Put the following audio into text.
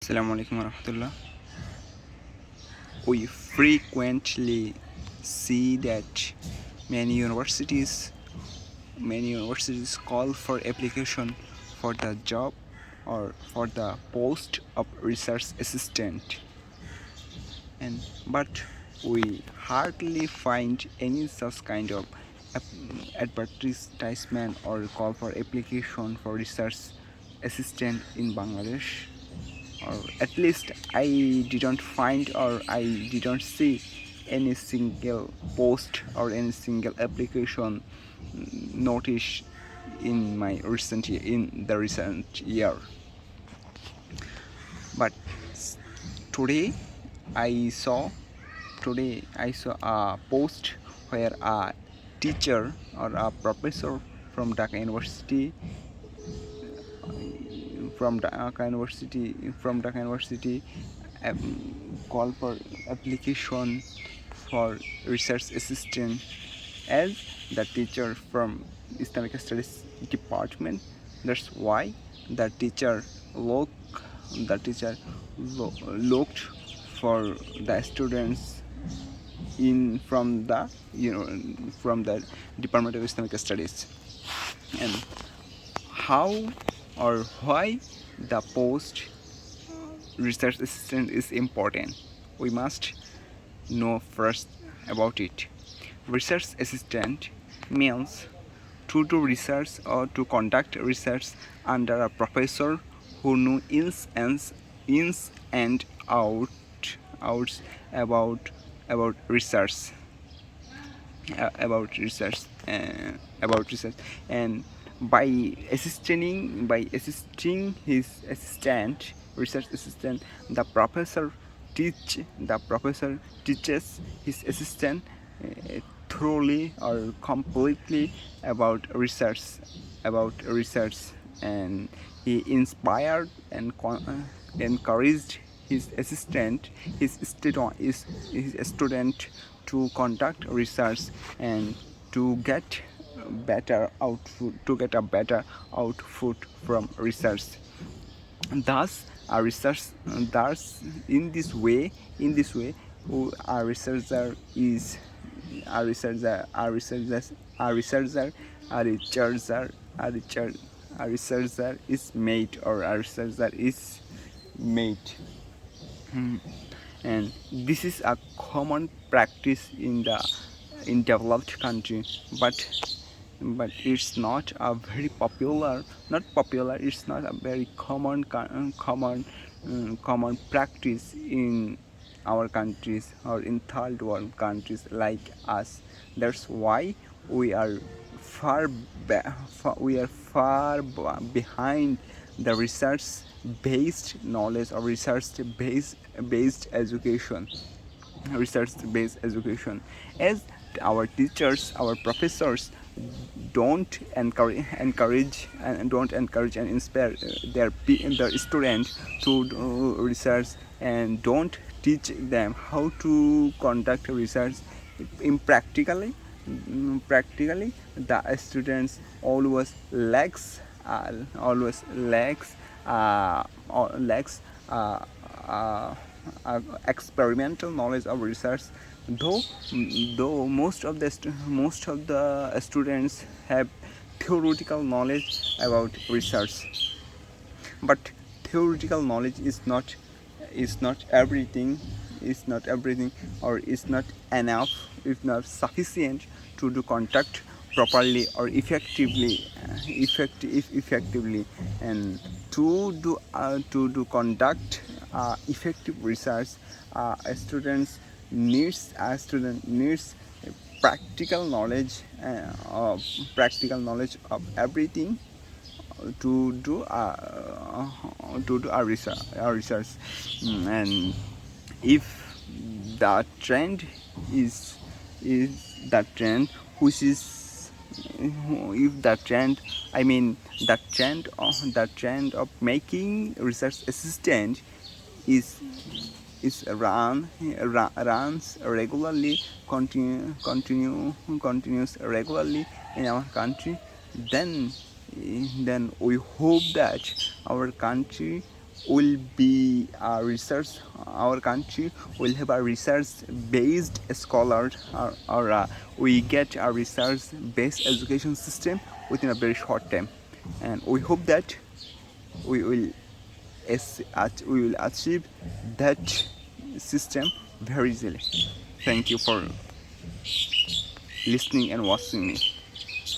Assalamu alaikum warahmatullah. We frequently see that many universities call for application for the job or for the post of research assistant, but we hardly find any such kind of advertisement or call for application for research assistant in Bangladesh, or at least I didn't find or I didn't see any single post or any single application notice in the recent year. But today I saw I saw a post where a teacher or a professor from Dhaka University from Dhaka University call for application for research assistant, as the teacher from Islamic Studies department. That's why the teacher look looked for the students in from the Department of Islamic Studies. And how or why the post research assistant is important, we must know first about it. Research assistant means to do research or to conduct research under a professor who knows ins and outs about research about research and by assisting his assistant research assistant, the professor teaches his assistant thoroughly or completely about research, and he inspired and encouraged his student to conduct research and to get a better output from research. Thus, in this way, a researcher is a researcher a researcher a researcher a researcher a researcher a researcher is made, or a researcher is made. And this is a common practice in developed country, but it's not a very popular it's not a very common practice in our countries or in third world countries like us. That's why we are behind the research based knowledge or research based education, as our teachers, our professors don't encourage and inspire their students to do research, and don't teach them how to conduct research in practically. The students always lacks uh, uh, experimental knowledge of research, though most of the students have theoretical knowledge about research. But theoretical knowledge is not everything, or is not enough, is not sufficient to do conduct properly or effectively. And to conduct effective research, a student needs practical knowledge of everything to do a research. And if the trend is the trend which is if the trend I mean the trend of making research assistant is runs regularly, continues regularly in our country, then we hope that our country will be a research. Our country will have a research based scholar, or we get a research based education system within a very short time, and we hope that we will we will achieve that system very easily. Thank you for listening and watching me.